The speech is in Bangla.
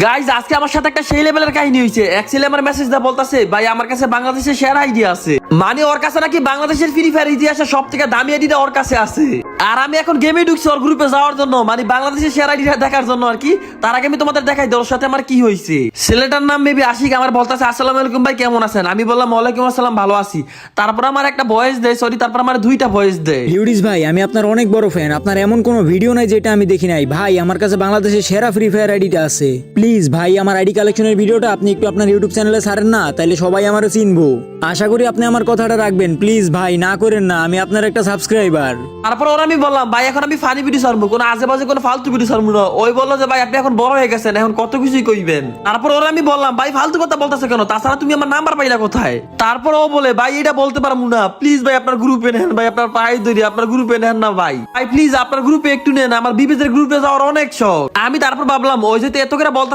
গাইজ আজকে আমার সাথে একটা সেই লেভেলের কাহিনী হয়েছে। এক ছেলে আমার মেসেজ দা বলতাছে, ভাই আমার কাছে বাংলাদেশের সেরা আইডিয়া আছে। মানে ওর কাছে নাকি বাংলাদেশের ফ্রি ফায়ার ইতিহাসে সব থেকে দামি আইডিয়া ওর কাছে আছে। আর আমি এখন গেমে ঢুকছি ওর গ্রুপে যাওয়ার জন্য, মানে বাংলাদেশের সেরা আইডিয়া দেখার জন্য আর কি। তার আগে আমি তোমাদের দেখাই ওর সাথে আমার কি হয়েছে। ছেলেটার নাম মেবি আশিক। আমার বলতাছে, আসসালামু আলাইকুম ভাই, কেমন আছেন? আমি বললাম ওয়ালাইকুম আসসালাম, ভালো আছি। তারপর আমার একটা ভয়েস দেয়, সরি তারপর আমার দুইটা ভয়েস দেয়। লিউডিস ভাই, আমি আপনার অনেক বড় ফ্যান। আপনার এমন কোনো ভিডিও নাই যেটা আমি দেখি নাই। ভাই আমার কাছে বাংলাদেশের সেরা ফ্রি ফায়ার আইডিটা আছে। প্লিজ ভাই, আমার আইডি কালেকশনের ভিডিওটা আপনি একটু আপনার ইউটিউব চ্যানেলে ছাড়েন না, তাইলে সবাই আমারে চিনবো। আশা করি আপনি আমার কথাটা রাখবেন। প্লিজ ভাই, না করেন না, আমি আপনার একটা সাবস্ক্রাইবার। তারপর ওরা আমি বললাম, ভাই এখন আমি ফানি ভিডিও ছাড়বো, কোনো আজেবাজে কোনো ফালতু ভিডিও ছাড়বো না। ওই বললো যে ভাই আপনি এখন বড় হয়ে গেছেন, এখন কত কিছুই কইবেন। তারপর ওরা আমি বললাম, ভাই ফালতু কথা বলতেছে কেন? তাছাড়া তুমি আমার নাম্বার পাইলা কোথায়? তারপর ও বলে, ভাই এটা বলতে পারবো না, প্লিজ ভাই আপনার গ্রুপে নেন, ভাই আপনার পায়ে ধরি, আপনার গ্রুপে নেন না ভাই, ভাই প্লিজ আপনার গ্রুপে একটু নেন, আমার বিবেচের গ্রুপে যাওয়ার অনেক শখ। আমি তারপর ভাবলাম ওই যদি এত করে বলতে